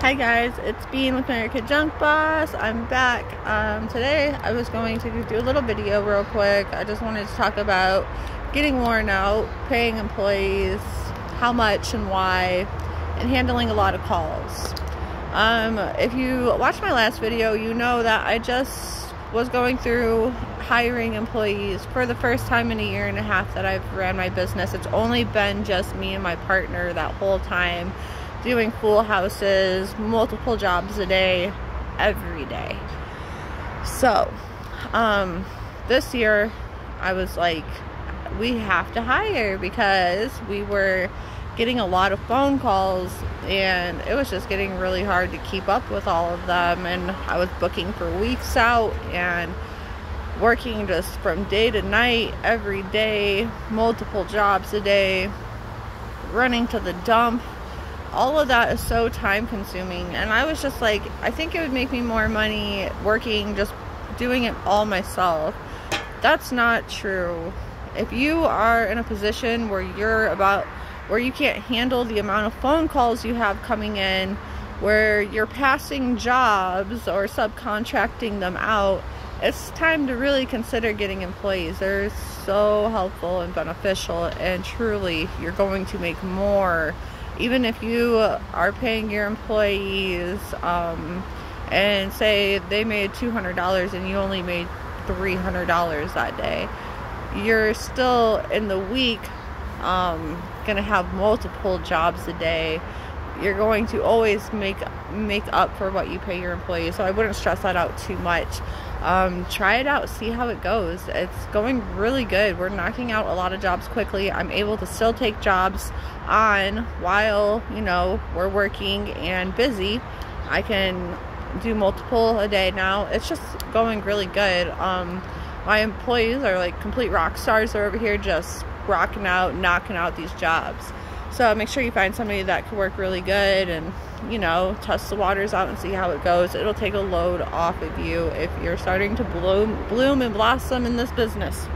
Hi guys, it's Bean with Merica Junk Boss. I'm back. Today I was going to do a little video real quick. I just wanted to talk about getting worn out, paying employees, how much and why, and handling a lot of calls. If you watched my last video, you know that I just was going through hiring employees for the first time in a year and a half that I've ran my business. It's only been just me and my partner that whole time, doing full houses, multiple jobs a day, every day. So, this year I was like, we have to hire, because we were getting a lot of phone calls and it was just getting really hard to keep up with all of them. And I was booking for weeks out and working just from day to night, every day, multiple jobs a day, running to the dump. All of that is so time consuming, and I was just like, I think it would make me more money working, just doing it all myself. That's not true. If you are in a position where you can't handle the amount of phone calls you have coming in, where you're passing jobs or subcontracting them out, it's time to really consider getting employees. They're so helpful and beneficial, and truly you're going to make more. Even if you are paying your employees and say they made $200 and you only made $300 that day, you're still in the week gonna have multiple jobs a day. You're going to always make up for what you pay your employees. So I wouldn't stress that out too much. Try it out, see how it goes. It's going really good. We're knocking out a lot of jobs quickly. I'm able to still take jobs on while, we're working and busy. I can do multiple a day now. It's just going really good. My employees are like complete rock stars. They're over here just rocking out, knocking out these jobs. So make sure you find somebody that can work really good and, test the waters out and see how it goes. It'll take a load off of you if you're starting to bloom and blossom in this business.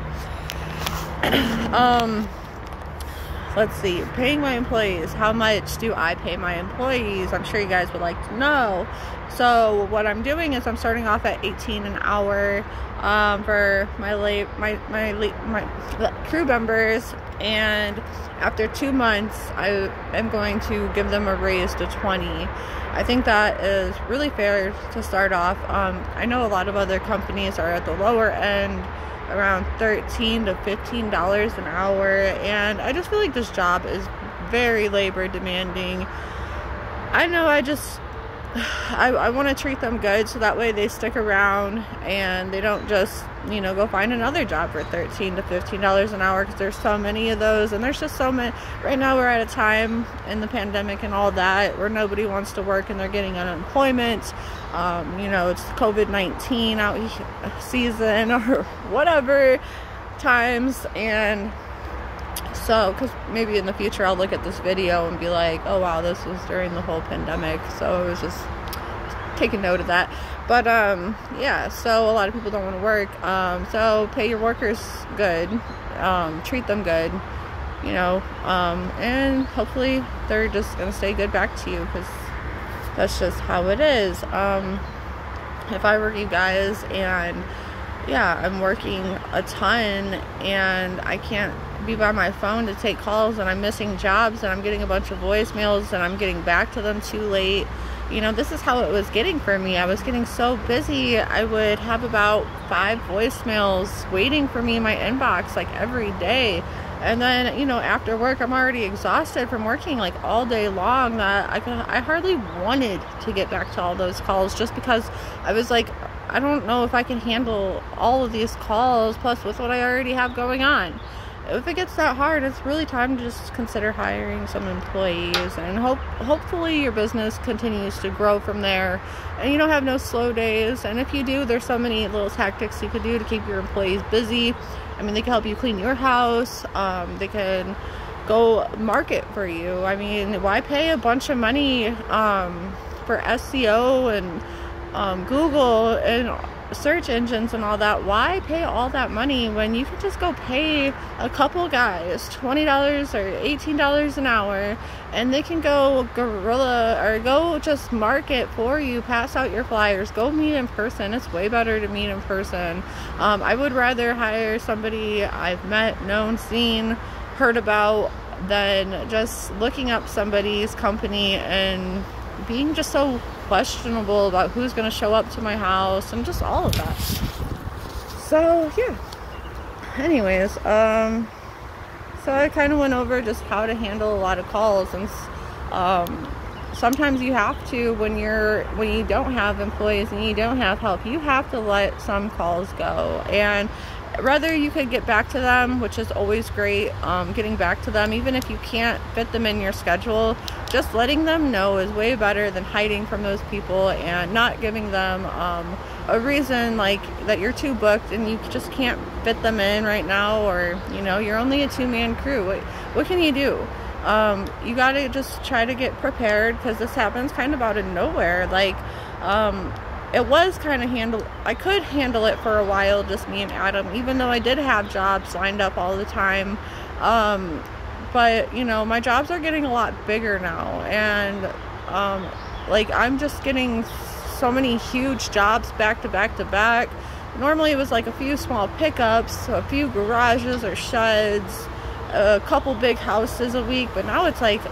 Let's see, paying my employees. How much do I pay my employees? I'm sure you guys would like to know. So what I'm doing is I'm starting off at $18 an hour for my crew members, and after 2 months I am going to give them a raise to $20. I think that is really fair to start off. I know a lot of other companies are at the lower end, around $13 to $15 an hour, and I just feel like this job is very labor demanding. I know I want to treat them good, so that way they stick around and they don't just go find another job for $13 to $15 an hour, because there's so many of those, and there's just so many. Right now we're at a time in the pandemic and all that where nobody wants to work and they're getting unemployment. It's COVID-19 out season or whatever times, and so, because maybe in the future I'll look at this video and be like, oh wow, this was during the whole pandemic, so I was just taking note of that. But yeah, so a lot of people don't want to work, so pay your workers good, treat them good, and hopefully they're just gonna stay good back to you, because that's just how it is. If I were you guys, and yeah, I'm working a ton and I can't be by my phone to take calls, and I'm missing jobs, and I'm getting a bunch of voicemails and I'm getting back to them too late. This is how it was getting for me. I was getting so busy, I would have about 5 voicemails waiting for me in my inbox like every day. And then, after work, I'm already exhausted from working like all day long, that I hardly wanted to get back to all those calls, just because I was like, I don't know if I can handle all of these calls, plus with what I already have going on. If it gets that hard, it's really time to just consider hiring some employees, and hopefully your business continues to grow from there, and you don't have no slow days. And if you do, there's so many little tactics you could do to keep your employees busy. I mean, they can help you clean your house. They can go market for you. I mean, why pay a bunch of money for SEO and Google and search engines and all that, why pay all that money when you could just go pay a couple guys $20 or $18 an hour, and they can go guerrilla or go just market for you, pass out your flyers, go meet in person. It's way better to meet in person. I would rather hire somebody I've met, known, seen, heard about, than just looking up somebody's company and being just so questionable about who's going to show up to my house and just all of that. So yeah, anyways, so I kind of went over just how to handle a lot of calls, and sometimes you have to, when you don't have employees and you don't have help, you have to let some calls go, and rather you could get back to them, which is always great. Getting back to them, even if you can't fit them in your schedule, just letting them know is way better than hiding from those people and not giving them a reason like that you're too booked and you just can't fit them in right now, or you're only a two-man crew. What can you do? You gotta just try to get prepared, because this happens kind of out of nowhere. Like it was kind of I could handle it for a while, just me and Adam, even though I did have jobs lined up all the time. But my jobs are getting a lot bigger now, and like I'm just getting so many huge jobs back to back to back. Normally it was like a few small pickups, a few garages or sheds, a couple big houses a week, but now it's like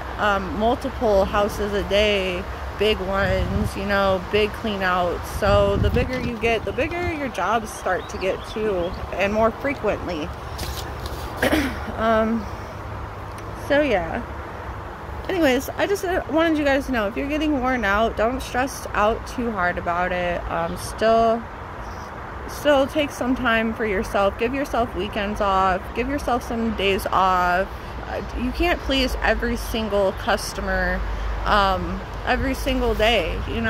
multiple houses a day, big ones, big clean outs. So the bigger you get, the bigger your jobs start to get too, and more frequently. So yeah, anyways, I just wanted you guys to know, if you're getting worn out, don't stress out too hard about it. Still take some time for yourself. Give yourself weekends off, give yourself some days off. You can't please every single customer every single day. You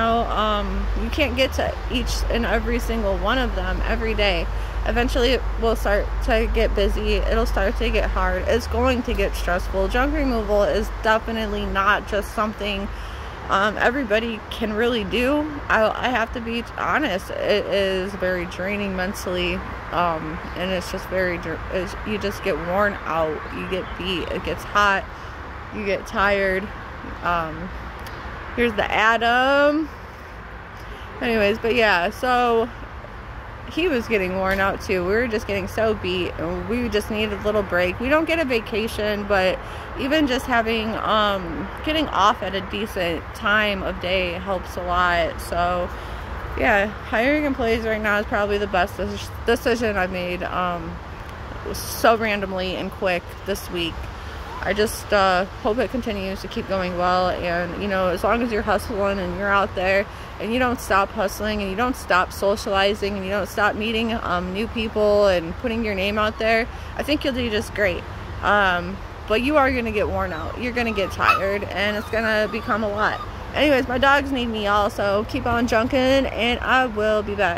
can't get to each and every single one of them every day. Eventually it will start to get busy, it'll start to get hard, it's going to get stressful. Junk removal is definitely not just something everybody can really do. I have to be honest, it is very draining mentally, and it's just you just get worn out, you get beat, it gets hot, you get tired. Here's the Adam. Anyways, but yeah, so he was getting worn out too. We were just getting so beat, and we just needed a little break. We don't get a vacation, but even just having getting off at a decent time of day helps a lot. So yeah, hiring employees right now is probably the best decision I've made. It was so randomly and quick this week. I just hope it continues to keep going well, and as long as you're hustling and you're out there and you don't stop hustling and you don't stop socializing and you don't stop meeting new people and putting your name out there, I think you'll do just great. But you are going to get worn out, you're going to get tired, and it's going to become a lot. Anyways, my dogs need me, y'all, so keep on junking, and I will be back.